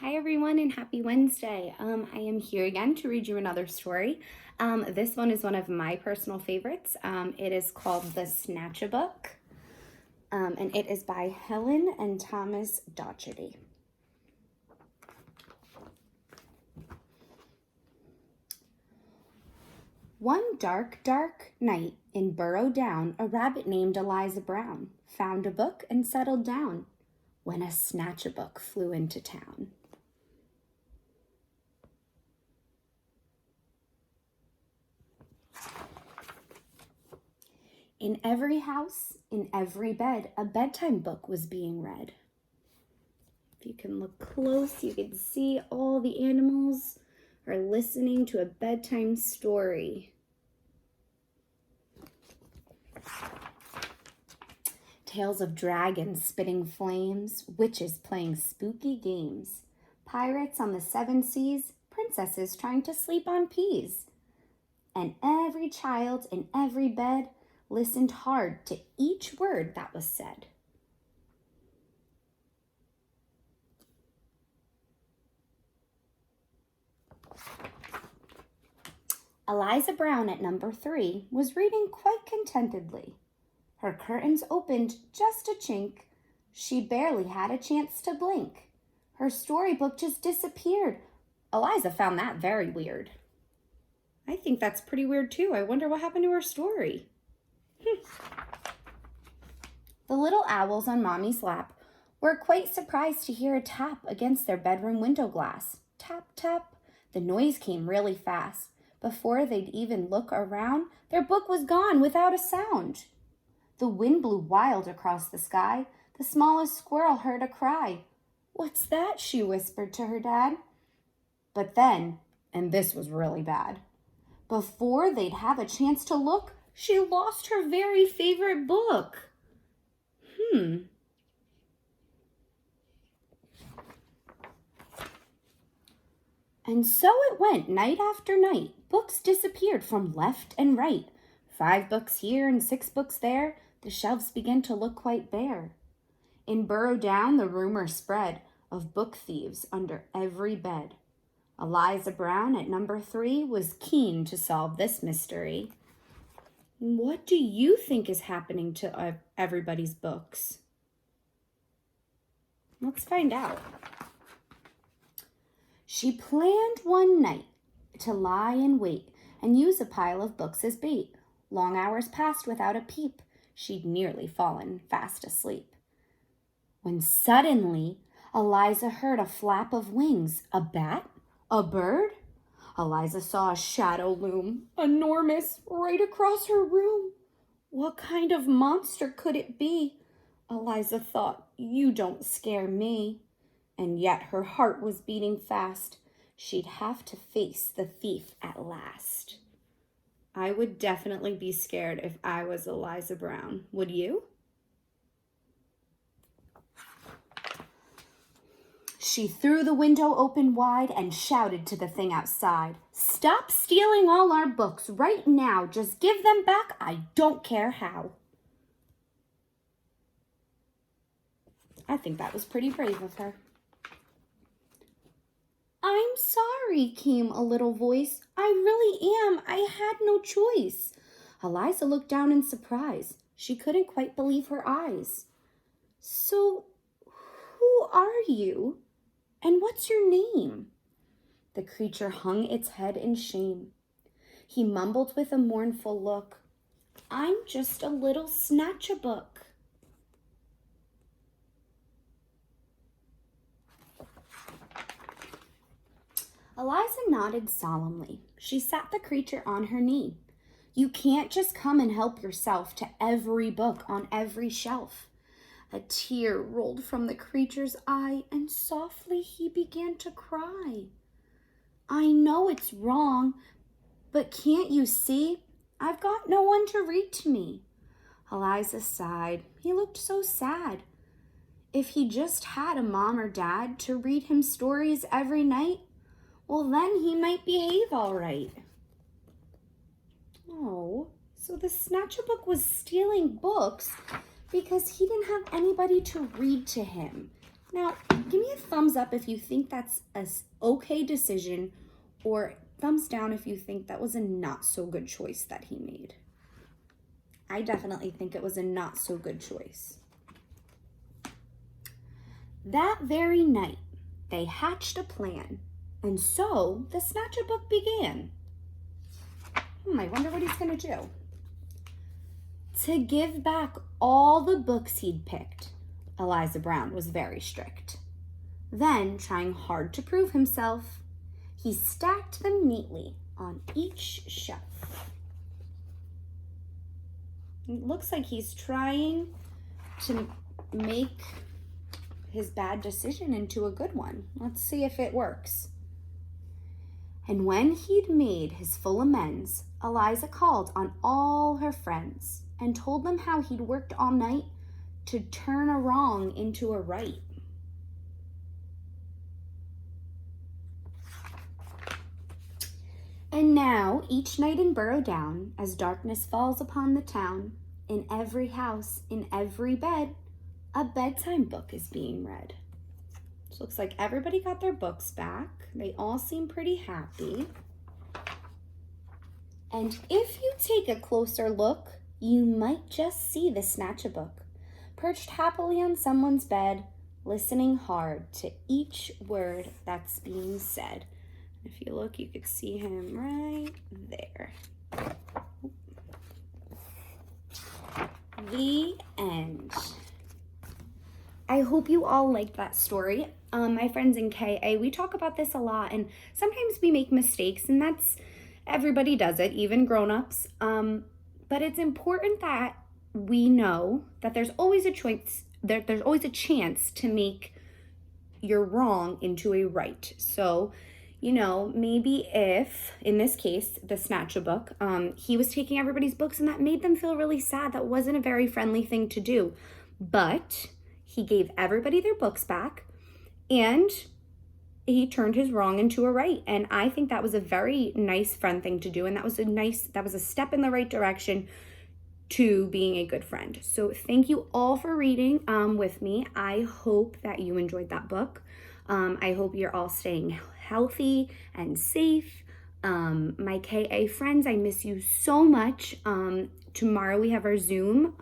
Hi everyone and happy Wednesday. I am here again to read you another story. This one is one of my personal favorites. It is called the Snatchabook, and it is by Helen and Thomas Docherty. One dark, dark night in Burrow Down, a rabbit named Eliza Brown found a book and settled down when a Snatchabook flew into town. In every house, in every bed, a bedtime book was being read. If you can look close, you can see all the animals are listening to a bedtime story. Tales of dragons spitting flames, witches playing spooky games, pirates on the seven seas, princesses trying to sleep on peas. And every child in every bed listened hard to each word that was said. Eliza Brown at number 3 was reading quite contentedly. Her curtains opened just a chink. She barely had a chance to blink. Her storybook just disappeared. Eliza found that very weird. I think that's pretty weird too. I wonder what happened to her story. The little owls on Mommy's lap were quite surprised to hear a tap against their bedroom window glass. Tap, tap. The noise came really fast. Before they'd even look around, their book was gone without a sound. The wind blew wild across the sky. The smallest squirrel heard a cry. "What's that?" she whispered to her dad. But then, and this was really bad, before they'd have a chance to look, she lost her very favorite book. And so it went night after night. Books disappeared from left and right. 5 books here and 6 books there. The shelves began to look quite bare. In Burrow Down, the rumor spread of book thieves under every bed. Eliza Brown at number 3 was keen to solve this mystery. What do you think is happening to everybody's books? Let's find out. She planned one night to lie in wait and use a pile of books as bait. Long hours passed without a peep. She'd nearly fallen fast asleep. When suddenly Eliza heard a flap of wings. A bat? A bird? Eliza saw a shadow loom, enormous, right across her room. What kind of monster could it be? Eliza thought, "You don't scare me." And yet her heart was beating fast. She'd have to face the thief at last. I would definitely be scared if I was Eliza Brown. Would you? She threw the window open wide and shouted to the thing outside, "Stop stealing all our books right now. Just give them back. I don't care how." I think that was pretty brave of her. "I'm sorry," came a little voice. "I really am. I had no choice." Eliza looked down in surprise. She couldn't quite believe her eyes. "So, who are you? And what's your name?" The creature hung its head in shame. He mumbled with a mournful look, "I'm just a little Snatchabook." Eliza nodded solemnly. She sat the creature on her knee. "You can't just come and help yourself to every book on every shelf." A tear rolled from the creature's eye, and softly he began to cry. "I know it's wrong, but can't you see? I've got no one to read to me." Eliza sighed. He looked so sad. If he just had a mom or dad to read him stories every night, well, then he might behave all right. Oh, so the Snatchabook was stealing books because he didn't have anybody to read to him. Now, give me a thumbs up if you think that's an okay decision, or thumbs down if you think that was a not so good choice that he made. I definitely think it was a not so good choice. That very night, they hatched a plan, and so the Snatchabook began. I wonder what he's going to do. To give back all the books he'd picked, Eliza Brown was very strict. Then, trying hard to prove himself, he stacked them neatly on each shelf. It looks like he's trying to make his bad decision into a good one. Let's see if it works. And when he'd made his full amends, Eliza called on all her friends and told them how he'd worked all night to turn a wrong into a right. And now, each night in Burrow Down, as darkness falls upon the town, in every house, in every bed, a bedtime book is being read. So looks like everybody got their books back. They all seem pretty happy. And if you take a closer look, you might just see the Snatchabook, perched happily on someone's bed, listening hard to each word that's being said. If you look, you could see him right there. The end. I hope you all liked that story. My friends in KA, we talk about this a lot, and sometimes we make mistakes, and everybody does it, even grown-ups. But it's important that we know that there's always a choice, there's always a chance to make your wrong into a right. So, maybe if, in this case, the Snatchabook, he was taking everybody's books and that made them feel really sad. That wasn't a very friendly thing to do. But he gave everybody their books back and he turned his wrong into a right. And I think that was a very nice friend thing to do. And that was a step in the right direction to being a good friend. So thank you all for reading with me. I hope that you enjoyed that book. I hope you're all staying healthy and safe. My KA friends, I miss you so much. Tomorrow we have our Zoom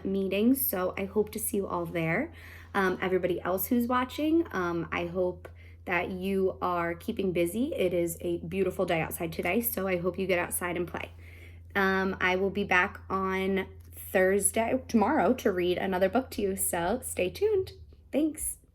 meeting, so I hope to see you all there. Everybody else who's watching, I hope that you are keeping busy. It is a beautiful day outside today, so I hope you get outside and play. I will be back on tomorrow, to read another book to you, so stay tuned. Thanks.